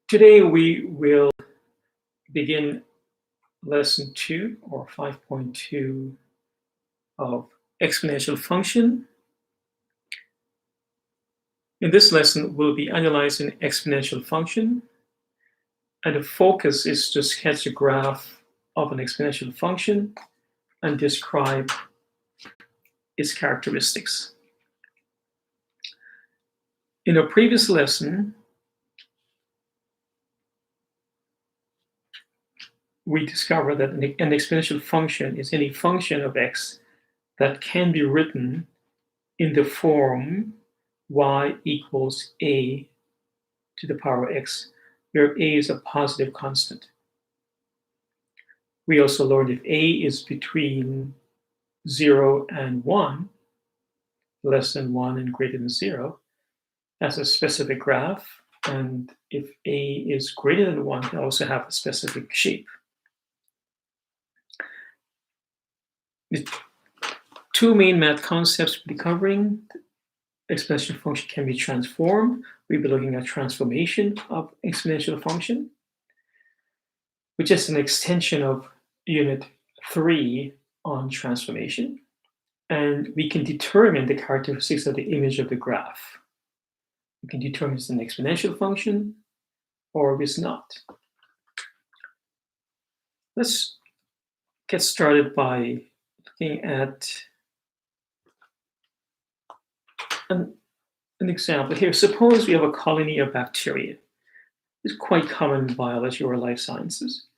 Today we will begin lesson 2 or 5.2 of exponential function. In this lesson, we'll be analyzing exponential function, and the focus is to sketch a graph of an exponential function and describe its characteristics. In a previous lesson, we discovered that an exponential function is any function of x that can be written in the form y equals a to the power x, where a is a positive constant. We also learned if a is between 0 and 1, less than 1 and greater than 0, that's a specific graph. And if a is greater than 1, it can also have a specific shape. The two main math concepts we'll be covering: exponential function can be transformed. We'll be looking at transformation of exponential function, which is an extension of unit 3 on transformation. And we can determine the characteristics of the image of the graph. We can determine if it's an exponential function or if it's not. Let's get started by looking at an example here. Suppose we have a colony of bacteria. It's quite common in biology or life sciences.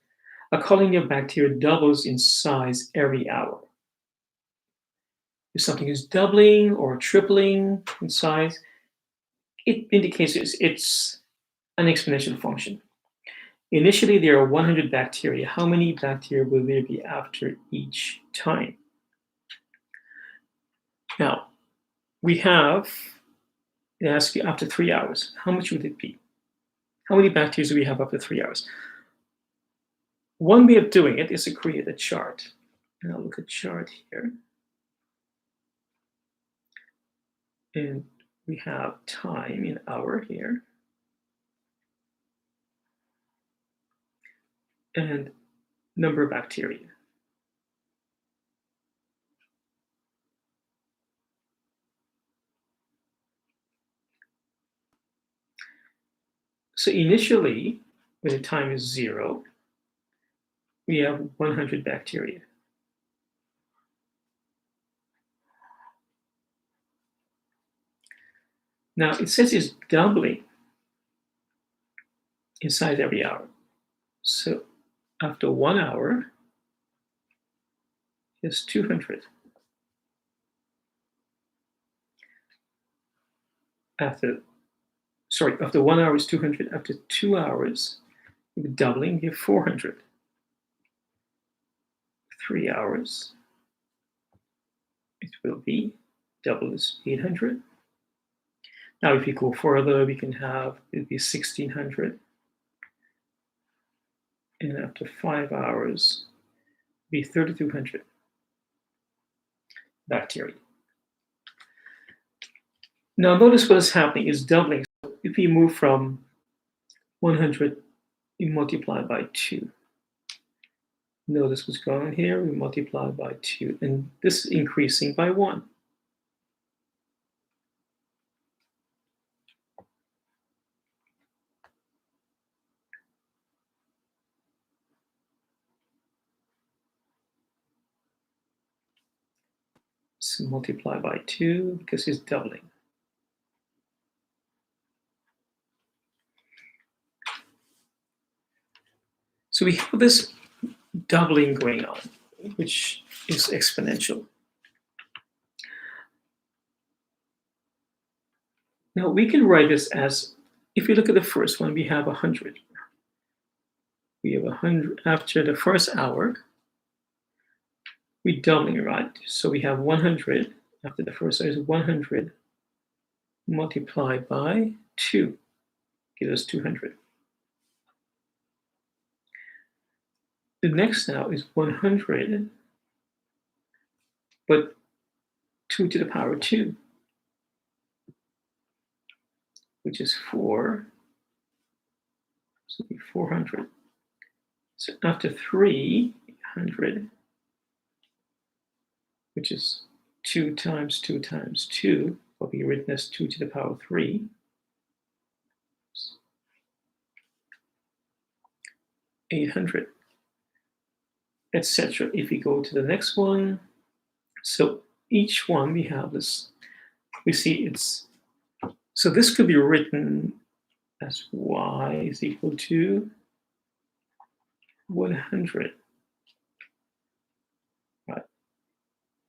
A colony of bacteria doubles in size every hour. If something is doubling or tripling in size, it indicates it's an exponential function. Initially, there are 100 bacteria. How many bacteria will there be after each time? Now, we have, they ask you after 3 hours, how much would it be? How many bacteria do we have after 3 hours? One way of doing it is to create a chart. And I'll look at chart here. And we have time in hour here. And number of bacteria. So initially, when the time is 0, we have 100 bacteria. Now, it says it's doubling in size every hour. So after 1 hour, it's 200. After 1 hour is 200. After 2 hours, doubling, you have 400. 3 hours, it will be double is 800. Now, if you go further, we can have it be 1600. And after 5 hours, be 3200 bacteria. Now, notice what is happening is doubling. So if we move from 100, we multiply by 2. Notice what's going on here. We multiply by 2, and this is increasing by 1. So multiply by 2 because it's doubling. So we have this doubling going on, which is exponential. Now we can write this as, if you look at the first one, we have 100. We have 100 after the first hour. We're doubling, right? So we have 100 after the first hour is 100 multiplied by 2 gives us 200. The next now is 100, but 2 to the power 2, which is 4 So it'll be 400. So after 300, which is 2 times 2 times 2, will be written as 2 to the power 3. 800, etc. If we go to the next one, so each one we have this, we see it's, so this could be written as y is equal to 100, right,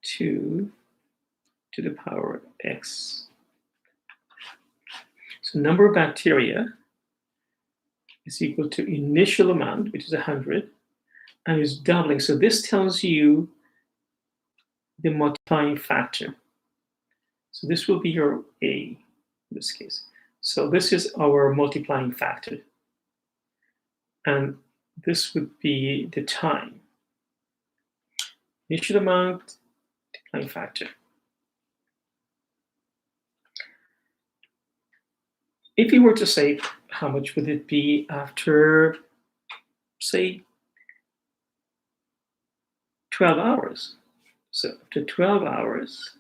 2 to the power x. So number of bacteria is equal to initial amount, which is 100, and is doubling. So this tells you the multiplying factor. So this will be your A in this case. So this is our multiplying factor. And this would be the time. Initial amount, multiplying factor. If you were to say, how much would it be after, say, 12 hours? So after 12 hours,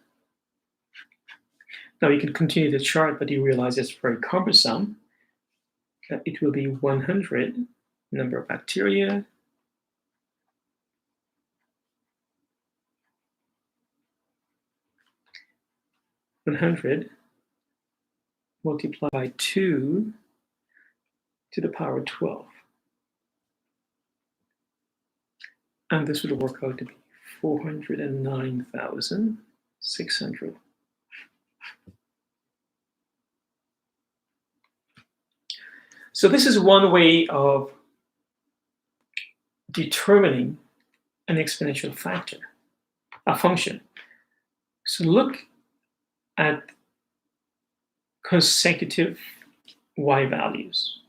now you can continue the chart, but you realize it's very cumbersome. It will be 100 number of bacteria multiplied by 2 to the power 12. And this would work out to be 409,600. So this is one way of determining an exponential factor, a function. So look at consecutive y values.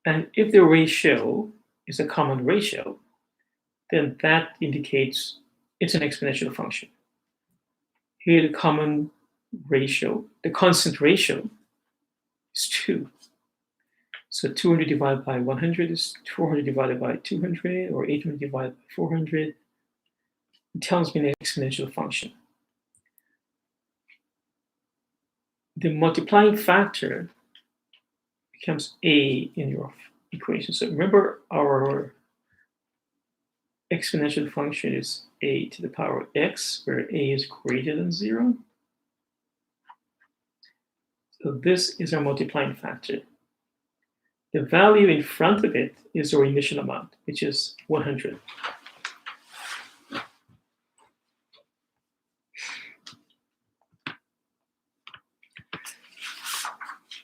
And if the ratio is a common ratio, then that indicates it's an exponential function. Here, the common ratio, the constant ratio is 2. So 200 divided by 100 is 400 divided by 200, or 800 divided by 400. It tells me an exponential function. The multiplying factor becomes a in your equation. So remember, our exponential function is a to the power x, where a is greater than 0. So this is our multiplying factor. The value in front of it is our initial amount, which is 100.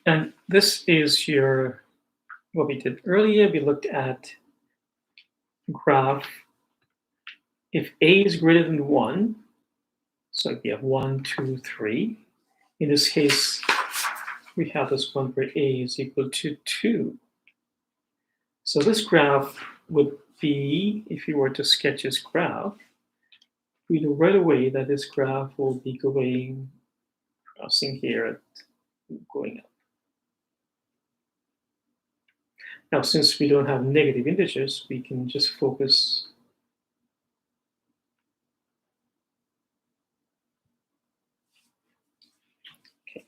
And this is your, what we did earlier. We looked at graph. If a is greater than 1, so we have 1, 2, 3. In this case, we have this one where a is equal to 2. So this graph would be, if you were to sketch this graph, we know right away that this graph will be going, crossing here, going up. Now, since we don't have negative integers, we can just focus. Okay.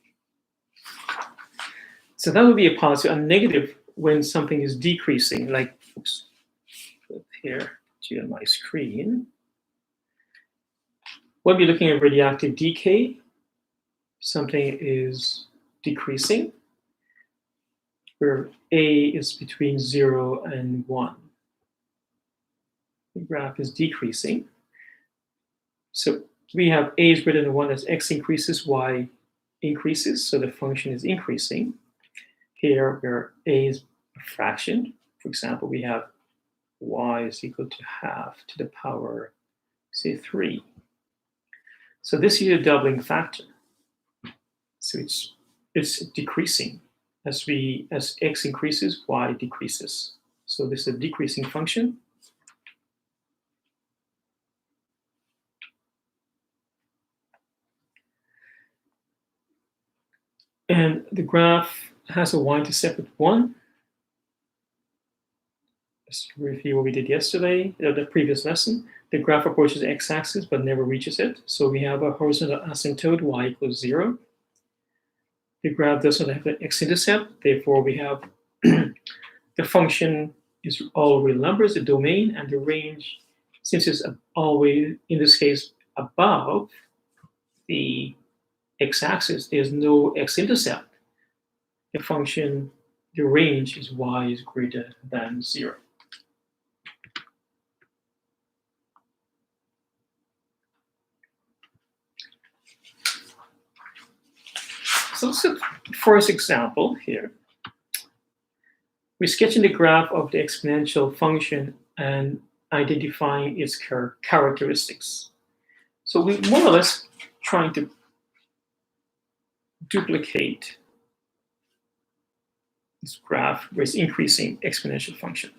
So that would be a positive. A negative when something is decreasing, like, oops, put here to on my screen. When we're looking at radioactive decay, something is decreasing, where a is between 0 and 1. The graph is decreasing. So we have a is greater than 1 as x increases, y increases, so the function is increasing. Here, where a is a fraction, for example, we have y is equal to half to the power, say, 3. So this is a doubling factor. So it's decreasing. As x increases, y decreases. So this is a decreasing function. And the graph has a y-intercept of 1. Let's review what we did yesterday, the previous lesson. The graph approaches the x-axis but never reaches it. So we have a horizontal asymptote, y equals 0. The graph does not have an x-intercept, therefore we have the function is all real numbers, the domain, and the range, since it's always, in this case, above the x-axis, there's no x-intercept. The function, the range is y is greater than 0. So let's look at the first example here. We're sketching the graph of the exponential function and identifying its characteristics. So we more or less trying to duplicate this graph where it's increasing exponential function.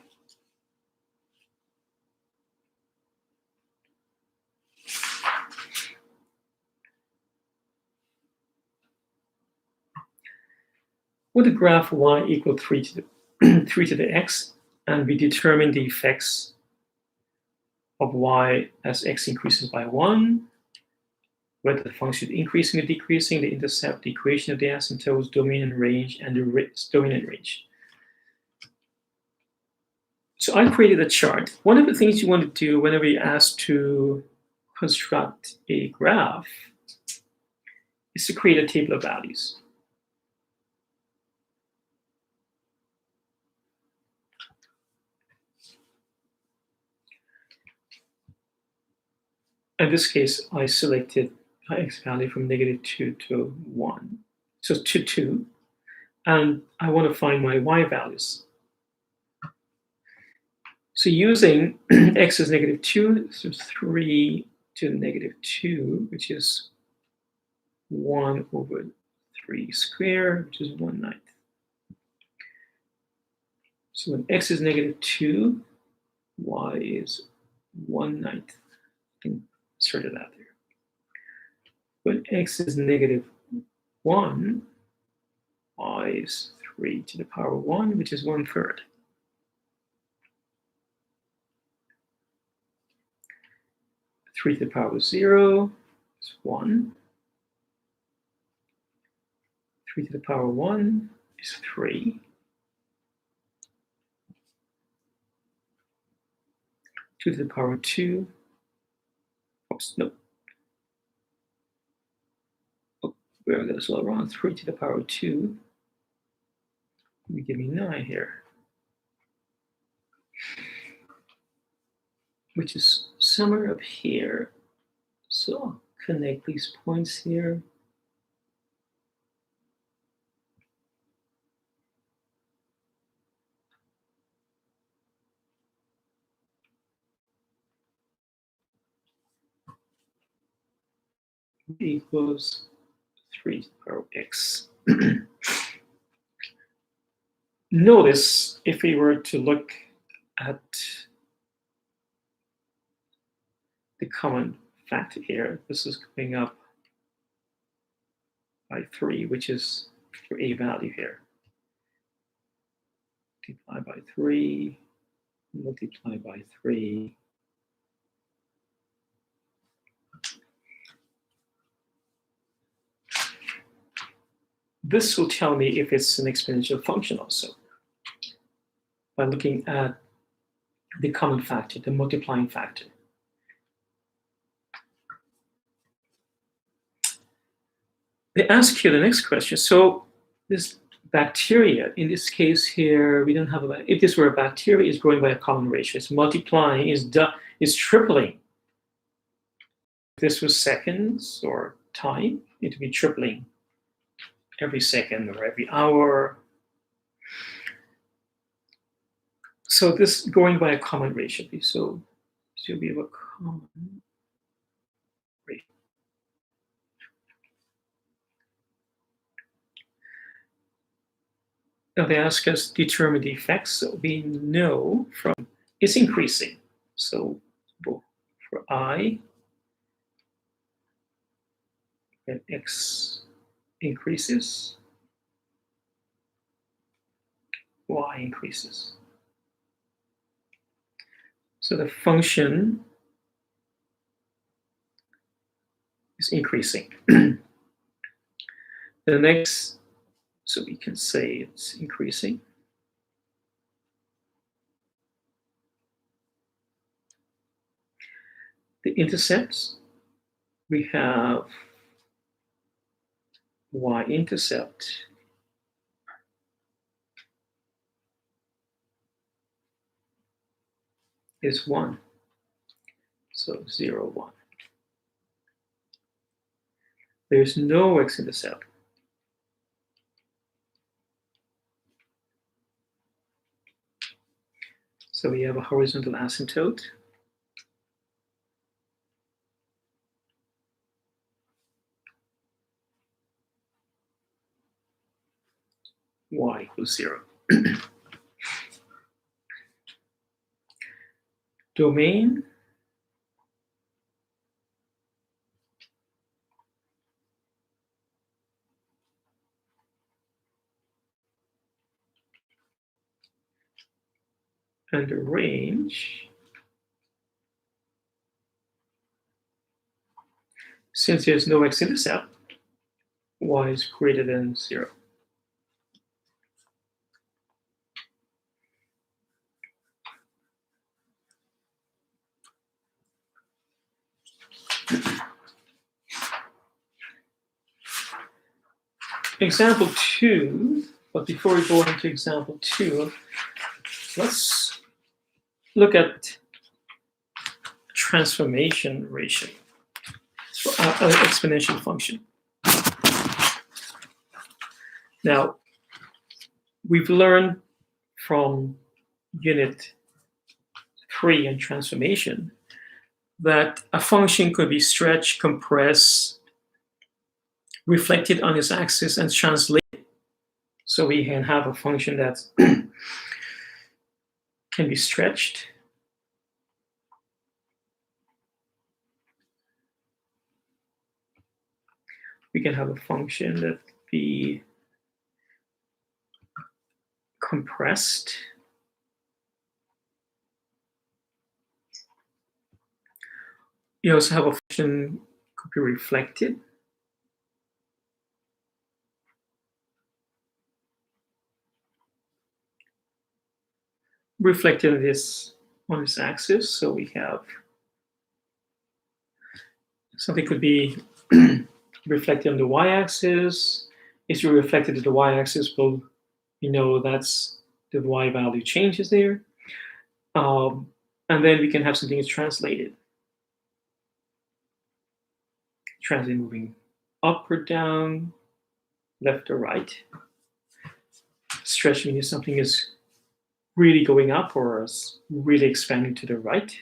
With the graph y equal 3 to the 3 to the x, and we determine the effects of y as x increases by 1, whether the function is increasing or decreasing, the intercept, the equation of the asymptotes, domain and range, and the dominant range. So I created a chart. One of the things you want to do whenever you're asked to construct a graph is to create a table of values. In this case, I selected x value from -2 to 1, so to 2, and I want to find my y values. So using x is -2, so 3 to -2, which is 1 over 3 squared, which is 1/9. So when x is -2, y is 1/9. Inserted that there. When x is -1, y is 3 to the power 1, which is 1/3. Three to the power 0 is 1. 3 to the power 1 is 3. 2 to the power 2. Oops, no. Oh, where I got this all wrong. 3 to the power 2. You give me 9 here, which is somewhere up here. So I'll connect these points here. Equals 3 to the power x. Notice if we were to look at the common factor here, this is coming up by 3, which is for a value here. Multiply by 3, multiply by 3. This will tell me if it's an exponential function also, by looking at the common factor, the multiplying factor. They ask here the next question. So this bacteria, in this case here, we don't have a, if this were a bacteria, is growing by a common ratio. It's multiplying, is tripling. If this was seconds or time, it would be tripling every second or every hour. So this going by a common ratio. So we have a common ratio. Now they ask us determine the effects. So we know from it's increasing. So for I, when x increases, y increases. So the function is increasing. The next, so we can say it's increasing. The intercepts, we have y-intercept is 1. So 0, 1. There's no x-intercept. So we have a horizontal asymptote. Y equals 0. Domain, and the range, since there's no x-intercept, y is greater than 0. Example 2, but before we go on to example 2, let's look at transformation ratio, exponential function. Now, we've learned from unit 3 in transformation that a function could be stretched, compressed, reflected on its axis, and translated. So we can have a function that can be stretched, we can have a function that be compressed, you also have a function could be reflected, reflected on this axis. So we have something could be reflected on the y-axis. If you reflected to the y-axis, well, you know that's the y value changes there. And then we can have something that's translated moving up or down, left or right. Stretch means something is really going up or is really expanding to the right.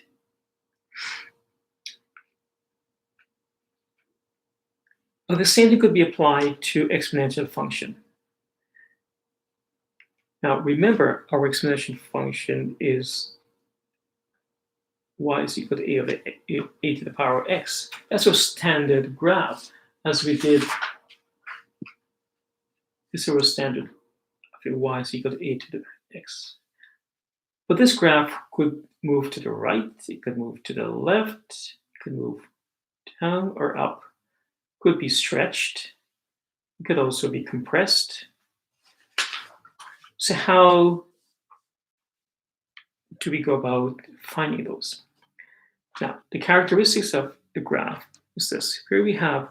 But the same thing could be applied to exponential function. Now remember, our exponential function is y is equal to a to the power of x. That's our standard graph, as we did. This is our standard of y is equal to a to the x. But this graph could move to the right, it could move to the left, it could move down or up, could be stretched, it could also be compressed. So how do we go about finding those? Now, the characteristics of the graph is this. Here we have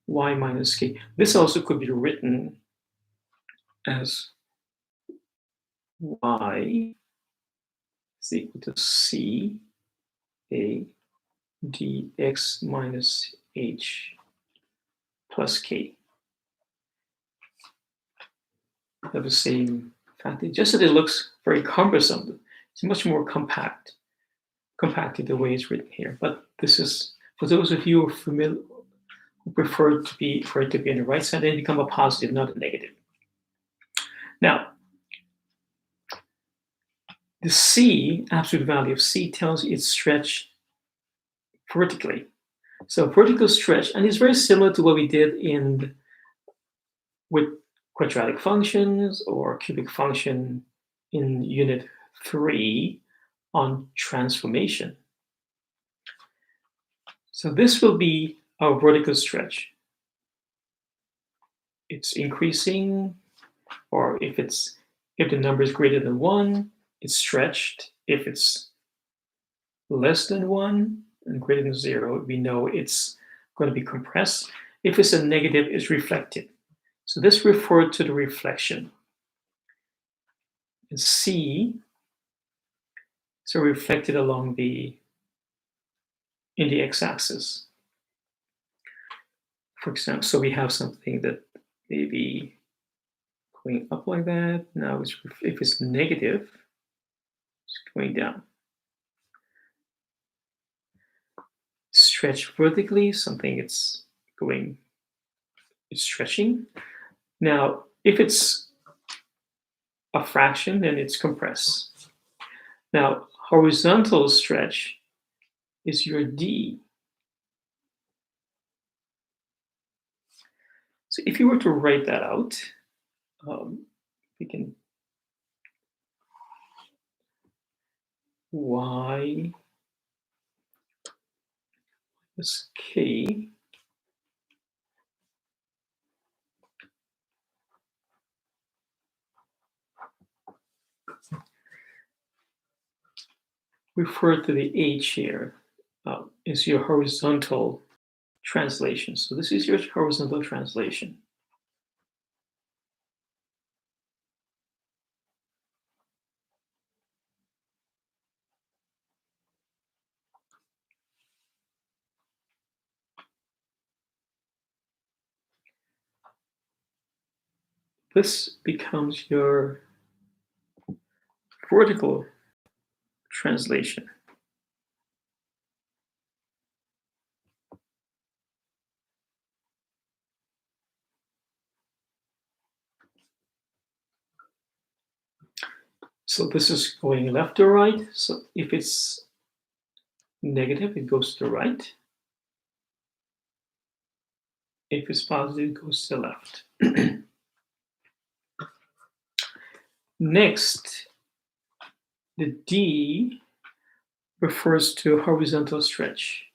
y minus k. This also could be written as y is equal to c a dx minus h plus k. Have the same fact, just that it looks very cumbersome. It's much more compacted the way it's written here. But this is, for those of you who are familiar, who prefer for it to be on the right side, then become a positive, not a negative. Now, the c, absolute value of c, tells you it's stretched vertically. So vertical stretch, and it's very similar to what we did with quadratic functions or cubic function in unit 3 on transformation. So this will be our vertical stretch. It's increasing, or if the number is greater than 1, it's stretched. If it's less than 1 and greater than 0, we know it's going to be compressed. If it's a negative, it's reflected. So this referred to the reflection. And C, so reflected along in the x-axis. For example, so we have something that maybe going up like that. Now, if it's negative, it's going down. Stretch vertically, something it's stretching. Now, if it's a fraction, then it's compressed. Now, horizontal stretch is your D. So if you were to write that out, we can y is k refer to the h here is your horizontal translation. So this is your horizontal translation. This becomes your vertical translation. So this is going left or right. So if it's negative, it goes to the right. If it's positive, it goes to the left. Next, the D refers to horizontal stretch.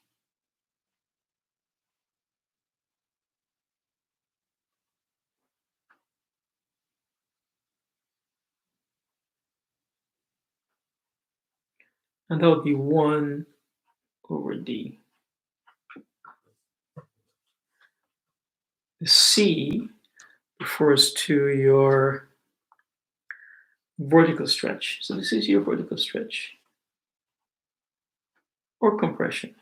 And that would be 1 over D. The C refers to your vertical stretch. So this is your vertical stretch or compression.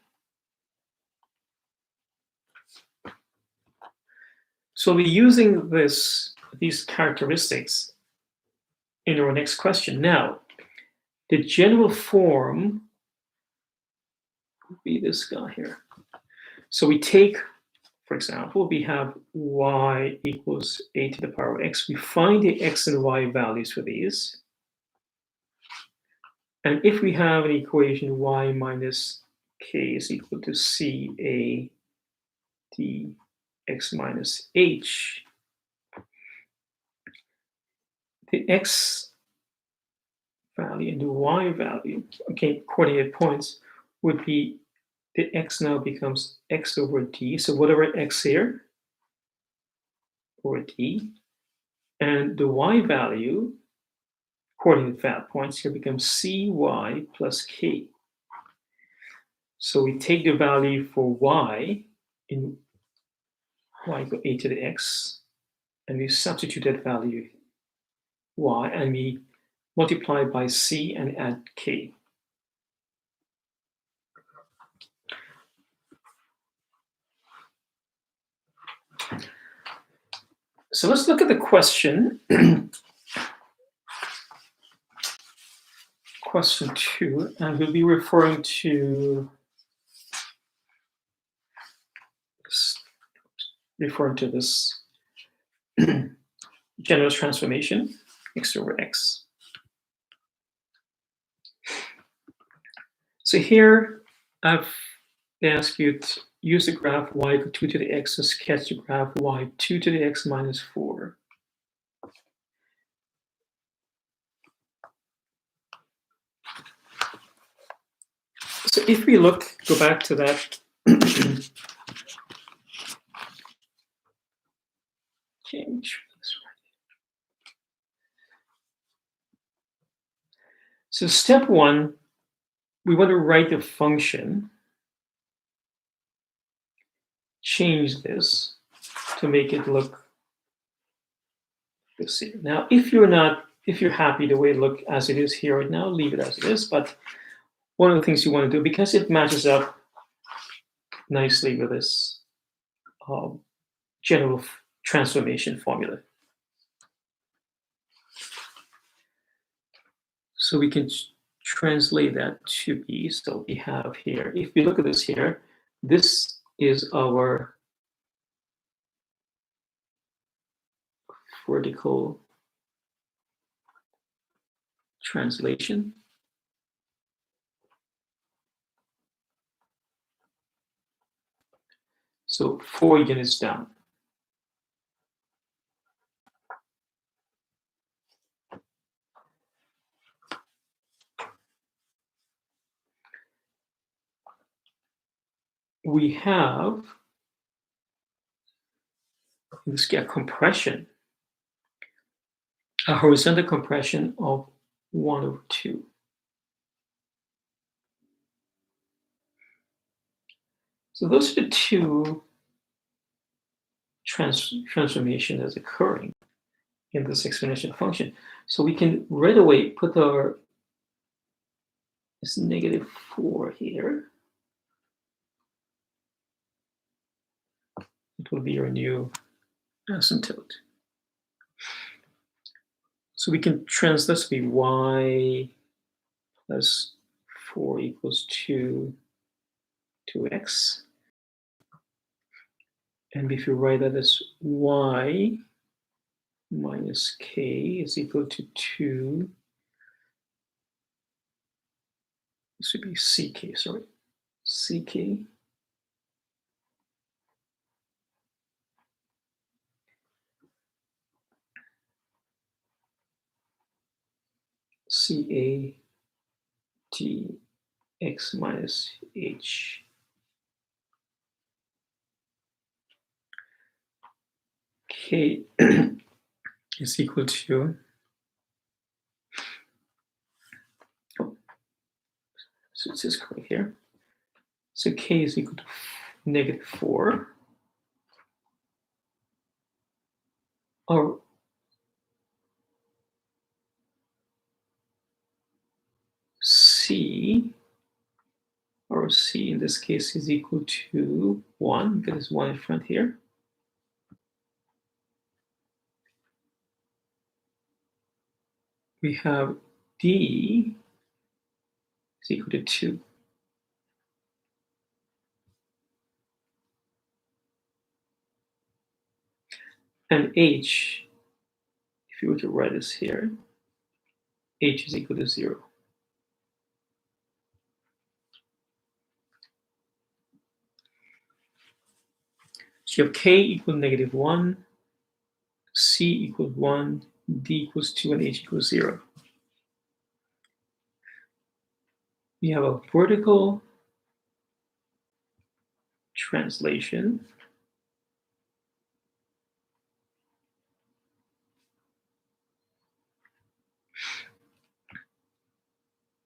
So we'll be using these characteristics in our next question. Now, the general form would be this guy here. So we take, for example, we have y equals a to the power of x. We find the x and y values for these. And if we have an equation y minus k is equal to ca dx minus h, the x value and the y value, okay, coordinate points, would be the x now becomes x over d. So whatever x here, over d, and the y value, coordinate points here, becomes cy plus k. So we take the value for y in y equal a to the x, and we substitute that value y, and we multiply by c and add k. So let's look at the question. Question 2, and we'll be referring to this general transformation, x over x. So here I've asked you to use the graph y equal 2 to the x to sketch the graph y 2 to the x minus 4. So if we go back to that change. So step one, we want to write the function, change this to make it look this here. Now, if you're happy the way it looks as it is here right now, leave it as it is. But one of the things you want to do, because it matches up nicely with this general transformation formula. So we can translate that to be, so we have here, if we look at this here, this is our vertical translation. So 4 units down. We have this compression, a horizontal compression of 1/2. So those are the two transformation that's occurring in this exponential function. So we can right away put this -4 here. It will be our new asymptote. So we can translate this to be y plus 4 equals 2x. And if you write that as y minus k is equal to 2, this would be ck, sorry, ck ca dx minus h. K is equal to, so it says correct here. So k is equal to -4, or c in this case is equal to 1, because there's 1 in front here. We have d is equal to 2. And h, if you were to write this here, h is equal to 0. So you have k equal to -1, c equals 1, d equals 2, and h equals 0. We have a vertical translation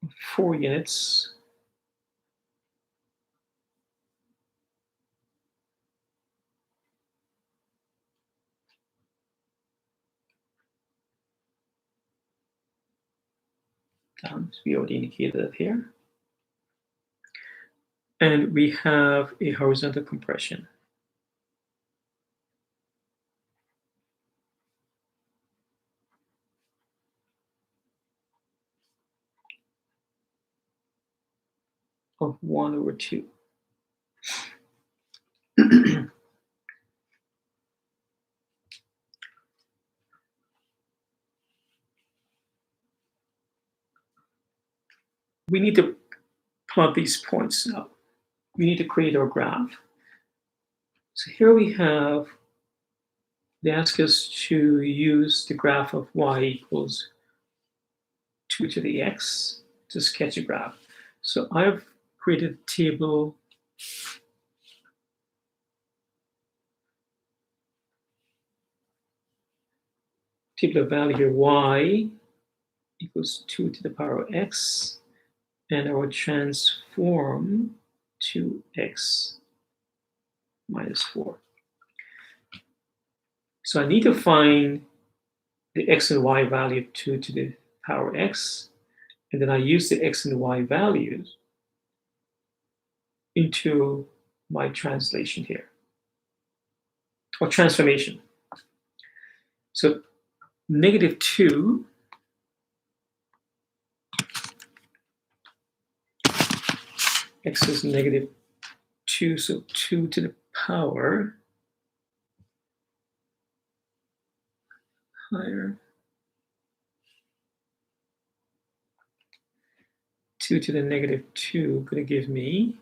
of 4 units down. So we already indicated that here. And we have a horizontal compression of 1/2. We need to plot these points out. We need to create our graph. So here we have, they ask us to use the graph of y equals 2 to the x to sketch a graph. So I've create a table of value here, y equals 2 to the power of x, and I will transform to x minus 4. So I need to find the x and y value of 2 to the power x, and then I use the x and y values into my translation here, or transformation. So negative 2 x is negative 2, so 2 to the power higher 2 to the negative 2 going to give me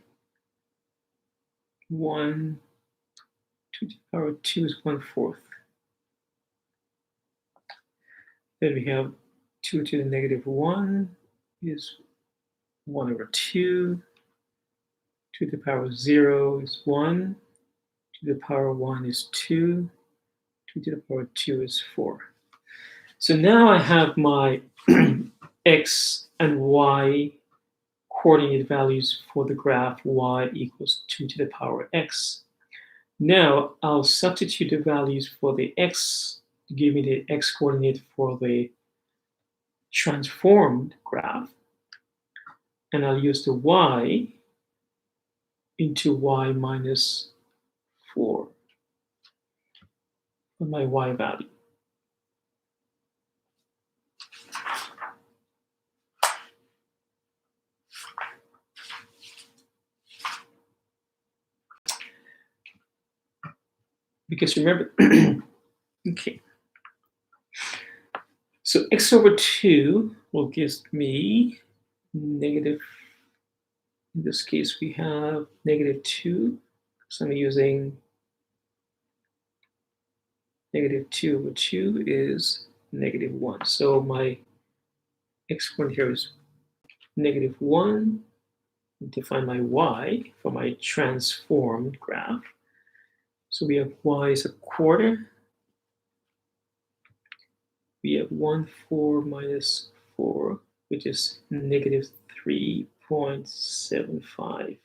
1, 2 to the power 2 is 1/4. Then we have 2 to the negative 1 is 1/2. 2 to the power 0 is 1. 2 to the power 1 is 2. 2 to the power 2 is 4. So now I have my x and y coordinate values for the graph y equals 2 to the power x. Now I'll substitute the values for the x to give me the x coordinate for the transformed graph, and I'll use the y into y minus 4 for my y value. Because remember, okay, so x over 2 will give me negative, in this case we have negative 2, so I'm using negative 2 over 2 is negative 1. So my x coordinate here is negative 1. To find my y for my transformed graph. So we have y is 1/4. We have 1/4 minus 4, which is negative 3.75.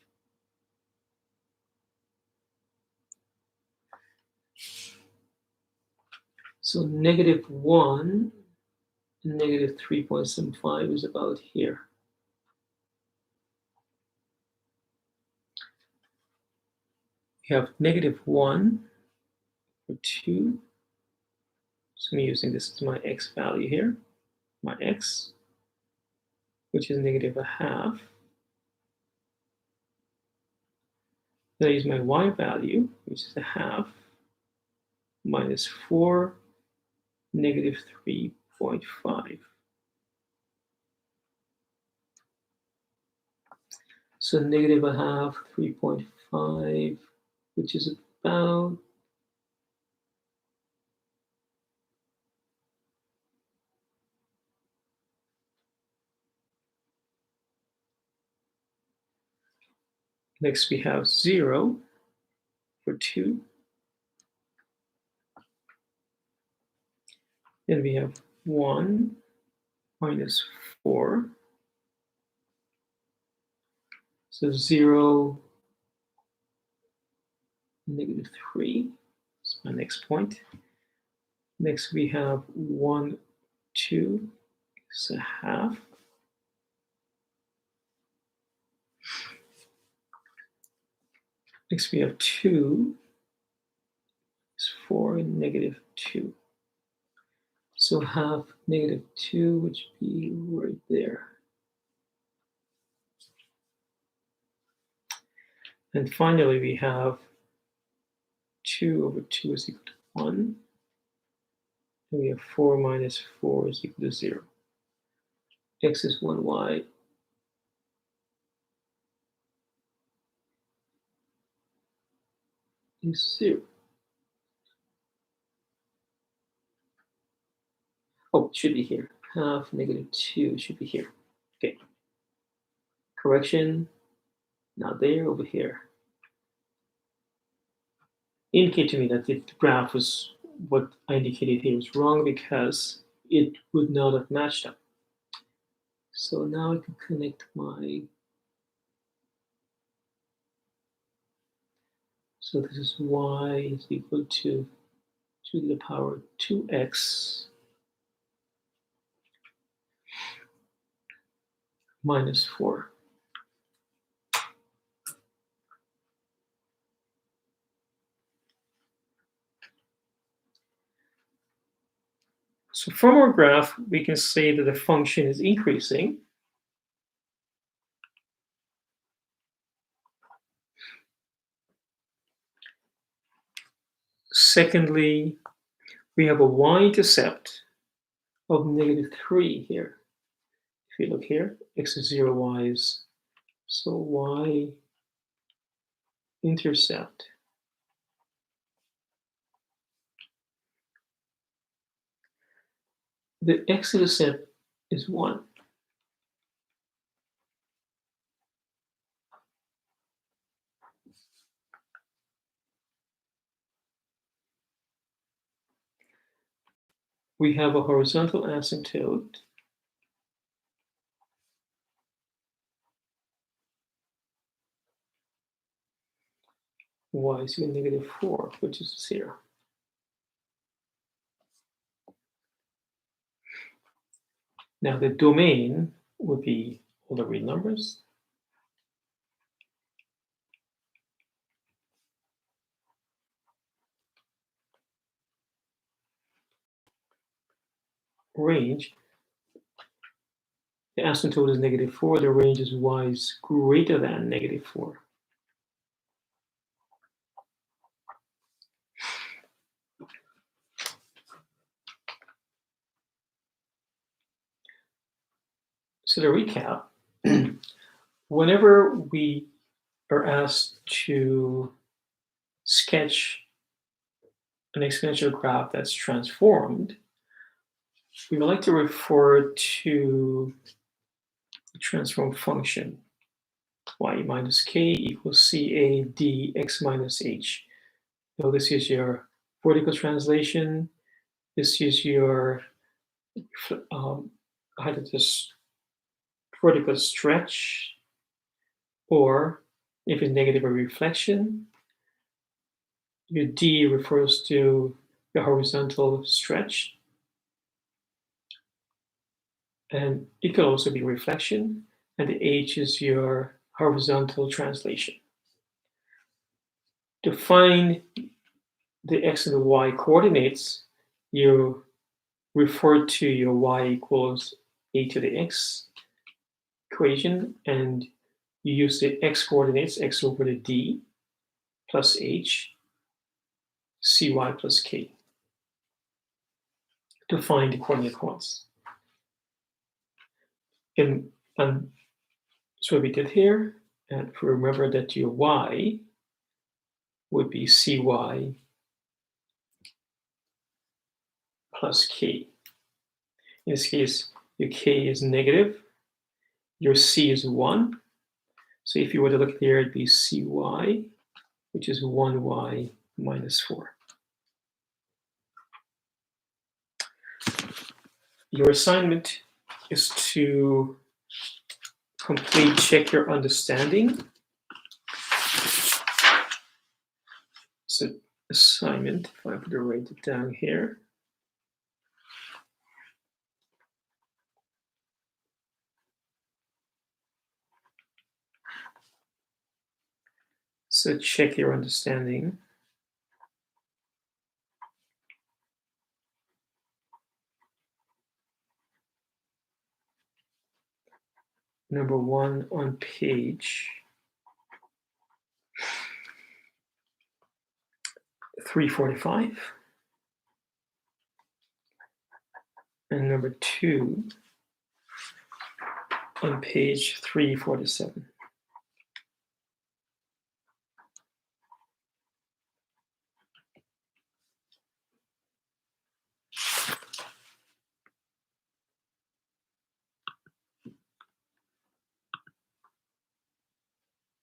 So negative 1 and negative 3.75 is about here. We have negative 1 or 2. So I'm using this as my x value here, my x, which is negative 1/2. Then I use my y value, which is 1/2, minus 4, negative 3.5. So negative 1/2, 3.5, which is about next we have 0 for 2. Then we have 1 minus 4. So 0, negative 3 is my next point. Next we have 1, 2 is 1/2. Next we have 2 is 4 and negative 2. So 1/2 negative 2, which would be right there. And finally, we have 2 over 2 is equal to 1. And we have 4 minus 4 is equal to 0. X is 1, y is 0. Oh, it should be here. 1/2 negative 2 should be here. Okay. Correction. Now there, over here, indicate to me that the graph was what I indicated here was wrong because it would not have matched up. So now I can connect my, so this is y is equal to 2 to the power 2x minus 4. So from our graph, we can say that the function is increasing. Secondly, we have a y-intercept of -3 here. If you look here, x is 0, y is, so y-intercept the x-intercept is 1. We have a horizontal asymptote y is equal to -4, which is 0. Now the domain would be all the real numbers. Range, the asymptote is -4, the range is y is greater than -4. So to recap, whenever we are asked to sketch an exponential graph that's transformed, we would like to refer to the transform function y minus k equals ca dx minus h. So this is your vertical translation. This is your either this vertical stretch, or if it's negative, a reflection. Your d refers to the horizontal stretch, and it could also be reflection, and the h is your horizontal translation. To find the x and the y coordinates, you refer to your y equals a to the x equation, and you use the x coordinates, x over the d plus h, cy plus k, to find the coordinate points. And so what we did here, and remember that your y would be cy plus k. In this case, your k is negative, your c is 1. So if you were to look here, it'd be cy, which is 1y minus 4. Your assignment is to complete check your understanding. So assignment, if I were to write it down here. So check your understanding. Number 1 on page 345. And number 2 on page 347.